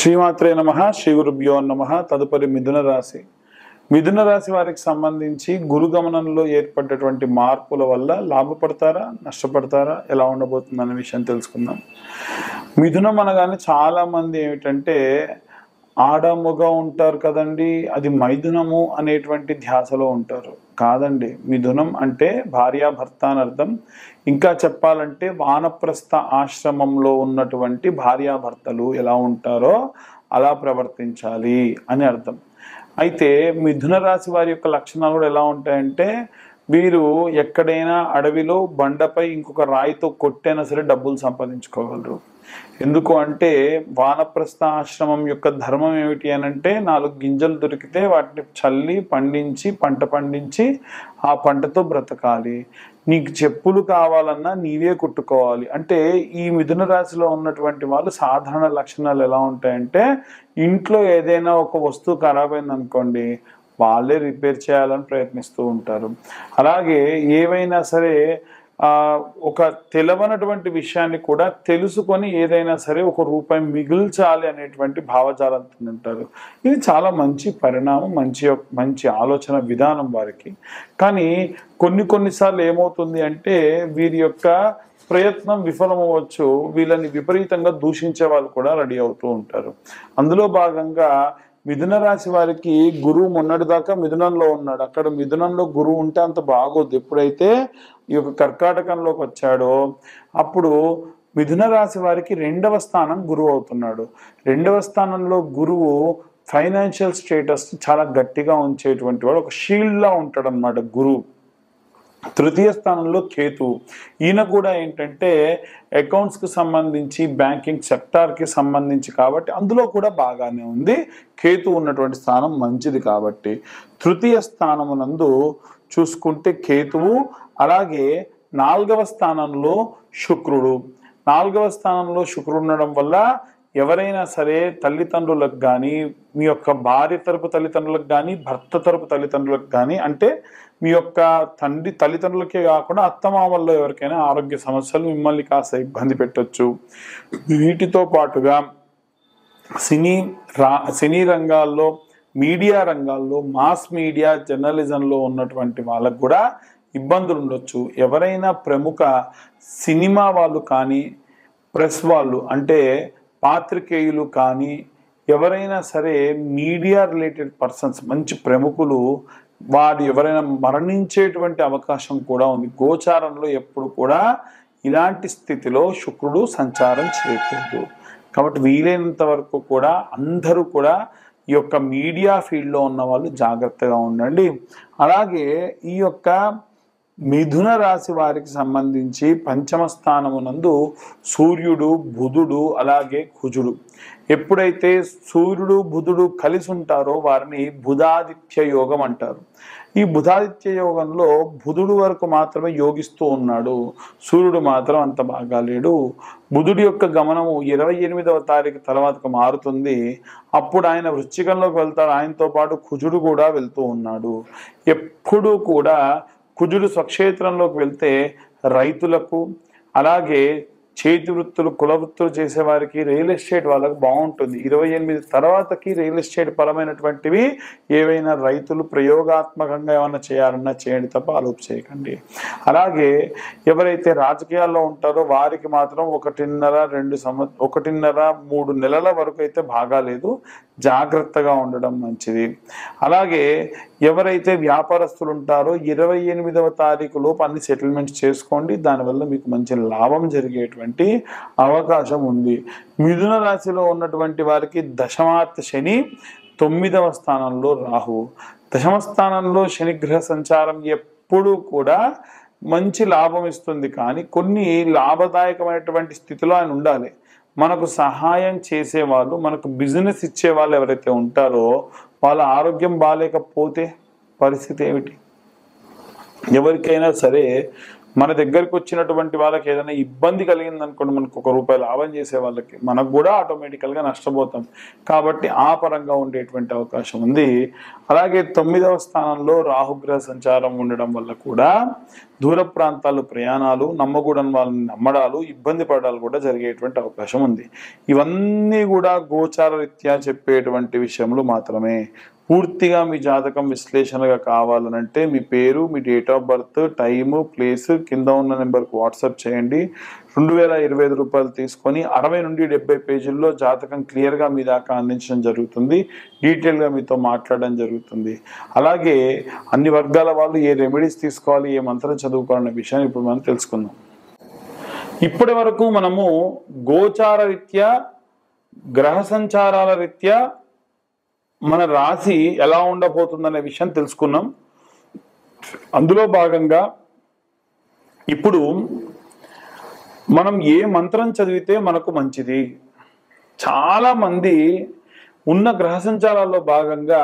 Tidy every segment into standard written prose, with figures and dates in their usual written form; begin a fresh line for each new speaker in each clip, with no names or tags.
శ్రీమాత్రే నమః శ్రీ గురుభ్యో నమః. తదుపరి మిథున రాశి. మిథున రాశి వారికి సంబంధించి గురు గమనంలో ఏర్పడ్డటువంటి మార్పుల వల్ల లాభపడతారా, నష్టపడతారా, ఎలా ఉండబోతుంది అనే విషయం తెలుసుకుందాం. మిథునం అనగానే చాలా మంది ఏమిటంటే ఆడమొగ ఉంటారు కదండి, అది మైథునము అనేటువంటి ధ్యాసలో ఉంటారు. కాదండి, మిథునం అంటే భార్యాభర్త అని అర్థం. ఇంకా చెప్పాలంటే వానప్రస్థ ఆశ్రమంలో ఉన్నటువంటి భార్యాభర్తలు ఎలా ఉంటారో అలా ప్రవర్తించాలి అని అర్థం. అయితే మిథున రాశి వారి యొక్క లక్షణాలు కూడా ఎలా ఉంటాయంటే, వీరు ఎక్కడైనా అడవిలో బండపై ఇంకొక రాయితో కొట్టైనా సరే డబ్బులు సంపాదించుకోగలరు. ఎందుకు అంటే వానప్రస్థ ఆశ్రమం యొక్క ధర్మం ఏమిటి అని అంటే, 4 గింజలు దొరికితే వాటిని చల్లి పండించి పంట పండించి ఆ పంటతో బ్రతకాలి. నీకు చెప్పులు కావాలన్నా నీవే కుట్టుకోవాలి. అంటే ఈ మిథున రాశిలో ఉన్నటువంటి వాళ్ళు సాధారణ లక్షణాలు ఎలా ఉంటాయంటే, ఇంట్లో ఏదైనా ఒక వస్తువు ఖరాబ్ అయింది అనుకోండి, వాళ్ళే రిపేర్ చేయాలని ప్రయత్నిస్తూ ఉంటారు. అలాగే ఏవైనా సరే ఒక తెలవనటువంటి విషయాన్ని కూడా తెలుసుకొని ఏదైనా సరే ఒక రూపాయి మిగిల్చాలి అనేటువంటి భావజాలంతో ఉంటారు. ఇది చాలా మంచి పరిణామం, మంచి ఆలోచన విధానం వారికి. కానీ కొన్నిసార్లు ఏమవుతుంది అంటే, వీరి యొక్క ప్రయత్నం విఫలమవచ్చు. వీళ్ళని విపరీతంగా దూషించే వాళ్ళు కూడా రెడీ అవుతూ ఉంటారు. అందులో భాగంగా మిథున రాశి వారికి గురువు మొన్నటిదాకా మిథునంలో ఉన్నాడు. అక్కడ మిథునంలో గురువు ఉంటే అంత బాగోదు. ఎప్పుడైతే ఈ యొక్క కర్కాటకంలోకి వచ్చాడో అప్పుడు మిథున రాశి వారికి 2వ స్థానం గురువు అవుతున్నాడు. 2వ స్థానంలో గురువు ఫైనాన్షియల్ స్టేటస్ చాలా గట్టిగా ఉంచేటువంటి వాడు, ఒక షీల్డ్ లా ఉంటాడు అన్నమాట గురువు. 3వ స్థానంలో కేతు. ఈయన కూడా ఏంటంటే అకౌంట్స్కి సంబంధించి బ్యాంకింగ్ సెక్టార్కి సంబంధించి కాబట్టి అందులో కూడా బాగానే ఉంది. కేతు ఉన్నటువంటి స్థానం మంచిది కాబట్టి 3వ స్థానమునందు చూసుకుంటే కేతువు, అలాగే 4వ స్థానంలో శుక్రుడు. 4వ స్థానంలో శుక్రుడు ఉండడం వల్ల ఎవరైనా సరే తల్లిదండ్రులకు కానీ, మీ యొక్క భార్య తరపు తల్లిదండ్రులకు కానీ, భర్త తరపు తల్లిదండ్రులకు కానీ, అంటే మీ యొక్క తల్లిదండ్రులకే కాకుండా అత్తమామల్లో ఎవరికైనా ఆరోగ్య సమస్యలు మిమ్మల్ని కాస్త ఇబ్బంది పెట్టచ్చు. వీటితో పాటుగా సినీ రంగాల్లో, మీడియా రంగాల్లో, మాస్ మీడియా జర్నలిజంలో ఉన్నటువంటి వాళ్ళకు కూడా ఇబ్బందులు ఉండొచ్చు. ఎవరైనా ప్రముఖ సినిమా వాళ్ళు కానీ, ప్రెస్ వాళ్ళు అంటే పాత్రికేయులు కానీ, ఎవరైనా సరే మీడియా రిలేటెడ్ పర్సన్స్, మంచి ప్రముఖులు, వారు ఎవరైనా మరణించేటువంటి అవకాశం కూడా ఉంది. గోచారంలో ఎప్పుడు కూడా ఇలాంటి స్థితిలో శుక్రుడు సంచారం చేయకూడదు. కాబట్టి వీలైనంత వరకు కూడా అందరూ కూడా ఈ యొక్క మీడియా ఫీల్డ్లో ఉన్న వాళ్ళు జాగ్రత్తగా ఉండండి. అలాగే ఈ యొక్క మిథున రాశి వారికి సంబంధించి 5వ స్థానమునందు సూర్యుడు, బుధుడు, అలాగే కుజుడు. ఎప్పుడైతే సూర్యుడు బుధుడు కలిసి ఉంటారో వారిని బుధాదిత్య యోగం అంటారు. ఈ బుధాదిత్య యోగంలో బుధుడు వరకు మాత్రమే యోగిస్తూ ఉన్నాడు, సూర్యుడు మాత్రం అంత బాగా లేడు. బుధుడి యొక్క గమనము 28వ తారీఖు తర్వాతకు మారుతుంది. అప్పుడు ఆయన వృశ్చికంలోకి వెళ్తాడు. ఆయనతో పాటు కుజుడు కూడా వెళ్తూ ఉన్నాడు. ఎప్పుడూ కూడా కుజుడు స్వక్షేత్రంలోకి వెళ్తే రైతులకు, అలాగే చేతి వృత్తులు, కుల వృత్తులు చేసేవారికి, రియల్ ఎస్టేట్ వాళ్ళకు బాగుంటుంది. 28 తర్వాతకి రియల్ ఎస్టేట్ పరమైనటువంటివి ఏవైనా రైతులు ప్రయోగాత్మకంగా ఏమైనా చేయాలన్నా చేయండి తప్ప ఆలోపు చేయకండి. అలాగే ఎవరైతే రాజకీయాల్లో ఉంటారో వారికి మాత్రం 1.5-3 నెలల వరకు అయితే బాగాలేదు, జాగ్రత్తగా ఉండడం మంచిది. అలాగే ఎవరైతే వ్యాపారస్తులు ఉంటారో 28వ తారీఖు లోపు అన్ని సెటిల్మెంట్స్ చేసుకోండి. దానివల్ల మీకు మంచి లాభం జరిగేటువంటి అవకాశం ఉంది. మిథున రాశిలో ఉన్నటువంటి వారికి దశమార్త శని, 9వ స్థానంలో రాహు. దశమ స్థానంలో శనిగ్రహ సంచారం ఎప్పుడూ కూడా మంచి లాభం ఇస్తుంది. కానీ కొన్ని లాభదాయకమైనటువంటి స్థితిలో ఆయన ఉండాలి. మనకు సహాయం చేసేవాళ్ళు, మనకు బిజినెస్ ఇచ్చేవాళ్ళు ఎవరైతే ఉంటారో వాళ్ళ ఆరోగ్యం బాగాలేకపోతే పరిస్థితి ఏమిటి? ఎవరికైనా సరే మన దగ్గరికి వచ్చినటువంటి వాళ్ళకి ఏదైనా ఇబ్బంది కలిగింది అనుకోండి, మనకు ₹1 లాభం చేసే వాళ్ళకి మనకు కూడా ఆటోమేటికల్గా నష్టపోతాం. కాబట్టి ఆ పరంగా ఉండేటువంటి అవకాశం ఉంది. అలాగే 9వ స్థానంలో రాహుగ్రహ సంచారం ఉండడం వల్ల కూడా దూర ప్రాంతాలు ప్రయాణాలు, నమ్మకూడని వాళ్ళని నమ్మడాలు, ఇబ్బంది పడాలు కూడా జరిగేటువంటి అవకాశం ఉంది. ఇవన్నీ కూడా గోచార రీత్యా చెప్పేటువంటి విషయములు మాత్రమే. పూర్తిగా మీ జాతకం విశ్లేషణగా కావాలనంటే మీ పేరు, మీ date of birth, time, place కింద ఉన్న నెంబర్కి వాట్సాప్ చేయండి. ₹2025 తీసుకొని 60 నుండి 70 పేజీల్లో జాతకం క్లియర్గా మీ దాకా అందించడం జరుగుతుంది. డీటెయిల్గా మీతో మాట్లాడడం జరుగుతుంది. అలాగే అన్ని వర్గాల వాళ్ళు ఏ రెమెడీస్ తీసుకోవాలి, ఏ మంత్రం చదువుకోవాలనే విషయాన్ని ఇప్పుడు మనం తెలుసుకుందాం. ఇప్పటి వరకు మనము గోచార రీత్యా, గ్రహ సంచారాల రీత్యా మన రాశి ఎలా ఉండబోతుందనే విషయం తెలుసుకున్నాం. అందులో భాగంగా ఇప్పుడు మనం ఏ మంత్రం చదివితే మనకు మంచిది. చాలా మంది ఉన్న గ్రహ సంచారాల్లో భాగంగా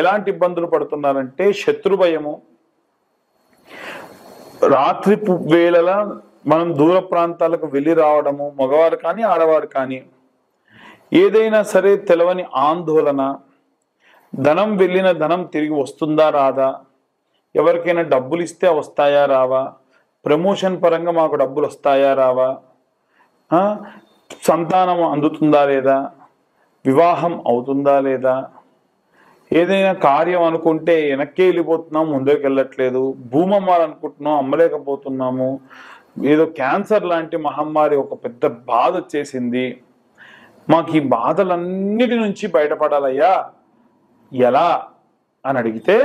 ఎలాంటి ఇబ్బందులు పడుతున్నారంటే శత్రు భయము, రాత్రి వేళల మనం దూర ప్రాంతాలకు వెళ్ళి రావడము, మగవారు కానీ ఆడవారు కానీ, ఏదైనా సరే తెలవని ఆందోళన, ధనం వెళ్ళిన ధనం తిరిగి వస్తుందా రాదా, ఎవరికైనా డబ్బులు ఇస్తే వస్తాయా రావా, ప్రమోషన్ పరంగా మాకు డబ్బులు వస్తాయా రావా, సంతానం అందుతుందా లేదా, వివాహం అవుతుందా లేదా, ఏదైనా కార్యం అనుకుంటే వెనక్కి వెళ్ళిపోతున్నాం, ముందుకు వెళ్ళట్లేదు, భూమి అమ్మాలనుకుంటున్నాం, అమ్మలేకపోతున్నాము, ఏదో క్యాన్సర్ లాంటి మహమ్మారి ఒక పెద్ద బాధ వచ్చేసింది, మాకు ఈ బాధలన్నిటి నుంచి బయటపడాలయ్యా ఎలా అని అడిగితే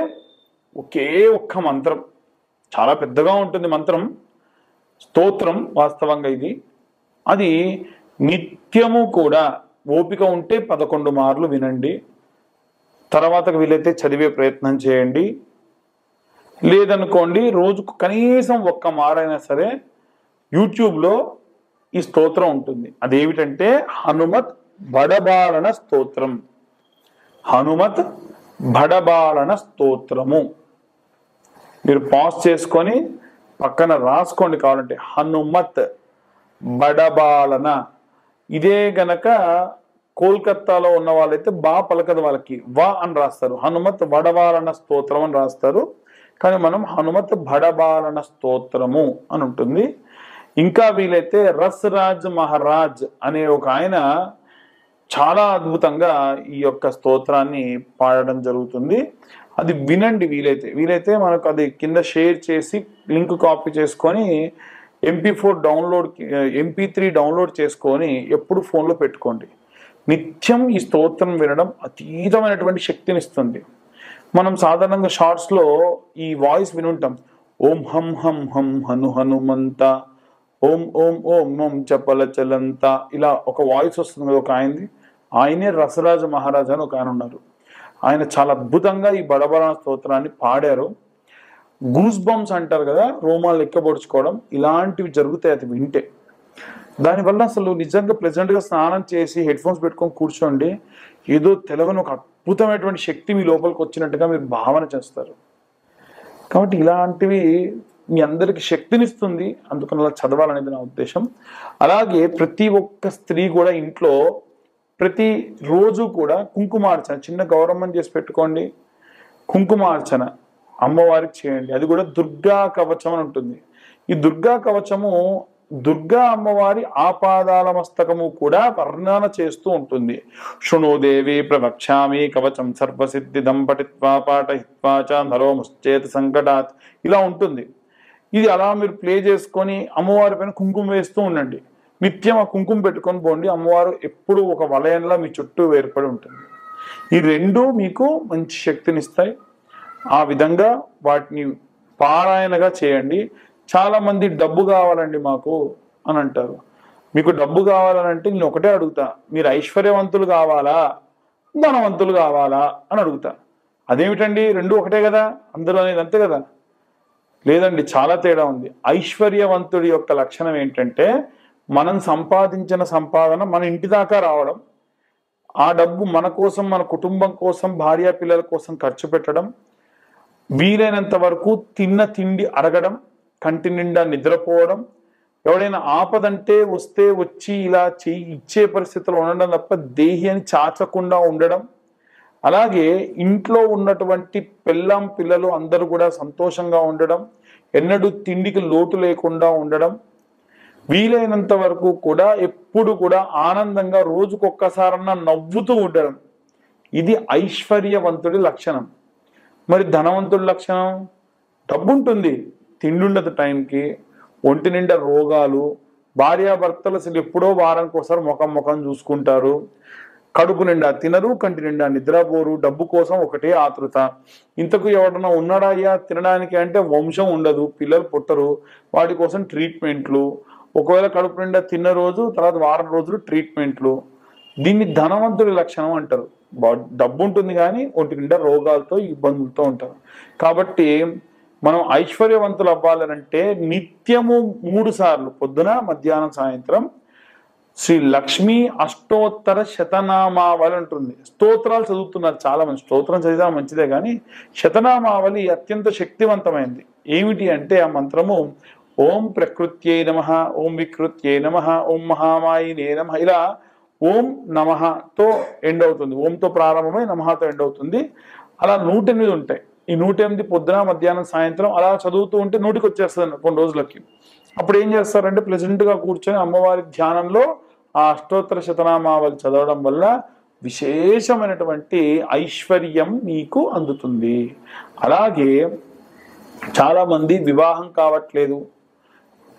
ఒకే ఒక్క మంత్రం, చాలా పెద్దగా ఉంటుంది మంత్రం, స్తోత్రం వాస్తవంగా ఇది. అది నిత్యము కూడా ఓపిక ఉంటే 11 మార్లు వినండి. తర్వాతకు వీలైతే చదివే ప్రయత్నం చేయండి. లేదనుకోండి రోజుకు కనీసం 1 మారైనా సరే యూట్యూబ్లో ఈ స్తోత్రం ఉంటుంది. అదేమిటంటే హనుమత్ బడబాలన స్తోత్రం. హనుమత్ బడబాలన స్తోత్రము. మీరు పాజ్ చేసుకొని పక్కన రాసుకోండి కావాలంటే, హనుమత్ బడబాలన. ఇదే గనక కోల్కత్తాలో ఉన్న వాళ్ళైతే బా పలకదు, వాళ్ళకి వా అని రాస్తారు, హనుమత్ బడబాలన స్తోత్రం అని రాస్తారు. కానీ మనం హనుమత్ బడబాలన స్తోత్రము అని ఉంటుంది. ఇంకా వీలైతే రసరాజ్ మహారాజ్ అనే ఒక ఆయన చాలా అద్భుతంగా ఈ యొక్క స్తోత్రాన్ని పాడడం జరుగుతుంది. అది వినండి వీలైతే మనకు అది కింద షేర్ చేసి లింక్ కాపీ చేసుకొని MP3 డౌన్లోడ్ చేసుకొని ఎప్పుడు ఫోన్లో పెట్టుకోండి. నిత్యం ఈ స్తోత్రం వినడం అతీతమైనటువంటి శక్తినిస్తుంది. మనం సాధారణంగా షార్ట్స్లో ఈ వాయిస్ వినుంటాం, ఓం హం హం హం హను హనుమంత, ఓం ఓం ఓం ఓం చపల చలంత, ఇలా ఒక వాయిస్ వస్తుంది కదా ఒక ఆయనది. ఆయనే రసరాజ మహారాజా అని ఒక ఆయన ఉన్నారు. ఆయన చాలా అద్భుతంగా ఈ బడబడన స్తోత్రాన్ని పాడారు. గూస్ బంప్స్ అంటారు కదా, రోమాలు ఎక్కబొడుచుకోవడం, ఇలాంటివి జరుగుతాయి అది వింటే. దానివల్ల అసలు నిజంగా ప్లెజెంట్గా స్నానం చేసి హెడ్ ఫోన్స్ పెట్టుకొని కూర్చోండి, ఏదో తెలవని ఒక అద్భుతమైనటువంటి శక్తి మీ లోపలికి వచ్చినట్టుగా మీరు భావన చేస్తారు. కాబట్టి ఇలాంటివి మీ అందరికి శక్తినిస్తుంది, అందుకని అలా చదవాలనేది నా ఉద్దేశం. అలాగే ప్రతి ఒక్క స్త్రీ కూడా ఇంట్లో ప్రతి రోజు కూడా కుంకుమార్చన, చిన్న గౌరమ్మని చేసి పెట్టుకోండి, కుంకుమార్చన అమ్మవారికి చేయండి. అది కూడా దుర్గా కవచం అని ఉంటుంది. ఈ దుర్గా కవచము దుర్గా అమ్మవారి ఆపాదాల మస్తకము కూడా వర్ణన చేస్తూ ఉంటుంది. శృణోదేవి ప్రవక్ష్యామి కవచం సర్వసిద్ధిదం పఠిత్వా పాఠయిత్వా చ నరో ముశ్చేత సంకటాత్, ఇలా ఉంటుంది. ఇది అలా మీరు ప్లే చేసుకొని అమ్మవారి పైన కుంకుమ వేస్తూ ఉండండి. నిత్యం ఆ కుంకుమ పెట్టుకొని పోండి, అమ్మవారు ఎప్పుడు ఒక వలయంలో మీ చుట్టూ ఏర్పడి ఉంటుంది. ఈ రెండు మీకు మంచి శక్తినిస్తాయి. ఆ విధంగా వాటిని పారాయణగా చేయండి. చాలామంది డబ్బు కావాలండి మాకు అని అంటారు. మీకు డబ్బు కావాలనంటే నేను ఒకటే అడుగుతా, మీరు ఐశ్వర్యవంతులు కావాలా ధనవంతులు కావాలా అని అడుగుతా. అదేమిటండి రెండు ఒకటే కదా అందరూ అనేది, అంతే కదా? లేదండి, చాలా తేడా ఉంది. ఐశ్వర్యవంతుడి యొక్క లక్షణం ఏంటంటే మనం సంపాదించిన సంపాదన మన ఇంటి దాకా రావడం, ఆ డబ్బు మన కోసం, మన కుటుంబం కోసం, భార్య పిల్లల కోసం ఖర్చు పెట్టడం, వీలైనంత వరకు తిన్న తిండి అరగడం, కంటి నిండా నిద్రపోవడం, ఎవడైనా ఆపదంటే వస్తే వచ్చి ఇలా ఇచ్చే పరిస్థితిలో ఉండడం తప్ప దేహి అని చాచకుండా ఉండడం, అలాగే ఇంట్లో ఉన్నటువంటి పెళ్ళాం పిల్లలు అందరూ కూడా సంతోషంగా ఉండడం, ఎన్నడూ తిండికి లోటు లేకుండా ఉండడం, వీలైనంత వరకు కూడా ఎప్పుడు కూడా ఆనందంగా రోజుకొక్కసారన్నా నవ్వుతూ ఉండడం, ఇది ఐశ్వర్యవంతుడి లక్షణం. మరి ధనవంతుడి లక్షణం, డబ్బు ఉంటుంది, తిండి ఉండదు టైంకి, ఒంటి నిండా రోగాలు, భార్యాభర్తలు అసలు ఎప్పుడో వారానికి ఒకసారి ముఖం చూసుకుంటారు, కడుపు నిండా తినరు, కంటి నిండా నిద్రపోరు, డబ్బు కోసం ఒకటే ఆతృత. ఇంతకు ఎవడన్నా ఉన్నాడా అయ్యా తినడానికి అంటే వంశం ఉండదు, పిల్లలు పుట్టరు, వాటి కోసం ట్రీట్మెంట్లు, ఒకవేళ కడుపు నిండా తిన్న రోజు తర్వాత వారం రోజులు ట్రీట్మెంట్లు. దీన్ని ధనవంతుడి లక్షణం అంటారు. డబ్బు ఉంటుంది కానీ ఒంటి నిండా రోగాలతో ఇబ్బందులతో ఉంటారు. కాబట్టి మనం ఐశ్వర్యవంతులు అవ్వాలనంటే నిత్యము 3 సార్లు పొద్దున మధ్యాహ్నం సాయంత్రం శ్రీ లక్ష్మీ అష్టోత్తర శతనామావళి ఉంటుంది. స్తోత్రాలు చదువుతున్నారు చాలా మంది, స్తోత్రం చదివినా మంచిదే కానీ శతనామావళి అత్యంత శక్తివంతమైంది. ఏమిటి అంటే ఆ మంత్రము ఓం ప్రకృత్యై నమః, ఓం వికృత్యై నమః, ఓం మహామాయినే నమః, ఇలా ఓం నమఃతో ఎండ్ అవుతుంది, ఓంతో ప్రారంభమై నమఃతో ఎండ్ అవుతుంది. అలా 108 ఉంటాయి. ఈ 108 పొద్దున మధ్యాహ్నం సాయంత్రం అలా చదువుతూ ఉంటే 100కి వచ్చేస్తుంది కొన్ని రోజులకి. అప్పుడు ఏం చేస్తారంటే ప్లెజెంట్గా కూర్చొని అమ్మవారి ధ్యానంలో ఆ అష్టోత్తర శతనామావళి చదవడం వల్ల విశేషమైనటువంటి ఐశ్వర్యం మీకు అందుతుంది. అలాగే చాలామంది వివాహం కావట్లేదు,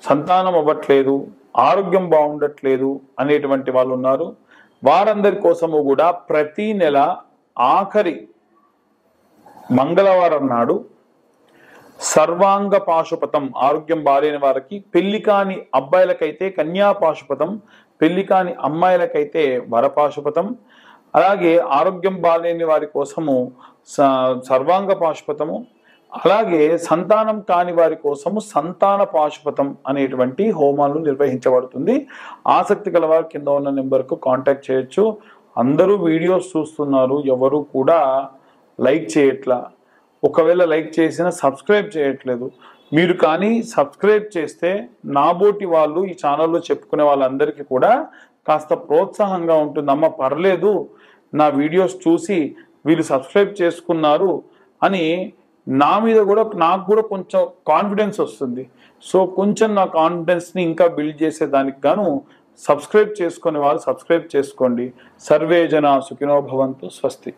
సంతానం అవ్వట్లేదు, ఆరోగ్యం బాగుండట్లేదు అనేటువంటి వాళ్ళు ఉన్నారు. వారందరి కోసము కూడా ప్రతి నెల ఆఖరి మంగళవారం నాడు సర్వాంగ పాశుపతం, ఆరోగ్యం బాలేని వారికి, పెళ్లి కాని అబ్బాయిలకైతే కన్యా పాశుపతం, పెళ్లి కాని అమ్మాయిలకైతే వరపాశుపతం, అలాగే ఆరోగ్యం బాలేని వారి కోసము సర్వాంగ పాశుపతము, అలాగే సంతానం కాని వారి కోసము సంతాన పాశుపతం అనేటువంటి హోమాలు నిర్వహించబడుతుంది. ఆసక్తి గలవారు కింద ఉన్న నెంబర్కు కాంటాక్ట్ చేయొచ్చు. అందరూ వీడియోస్ చూస్తున్నారు, ఎవరు కూడా లైక్ చేయట్లా. ఒకవేళ లైక్ చేసినా సబ్స్క్రైబ్ చేయట్లేదు. మీరు కానీ సబ్స్క్రైబ్ చేస్తే నాబోటి వాళ్ళు ఈ ఛానల్లో చెప్పుకునే వాళ్ళందరికీ కూడా కాస్త ప్రోత్సాహంగా ఉంటుంది. అమ్మ పర్లేదు, నా వీడియోస్ చూసి వీళ్ళు సబ్స్క్రైబ్ చేసుకున్నారు అని నా మీద కూడా నాకు కూడా కొంచెం కాన్ఫిడెన్స్ వస్తుంది. సో కొంచెం నా కాన్ఫిడెన్స్ని ఇంకా బిల్డ్ చేసేదానికి గాను సబ్స్క్రైబ్ చేసుకునే వాళ్ళు సబ్స్క్రైబ్ చేసుకోండి. సర్వే జనా సుఖినో భవంతు. స్వస్తి.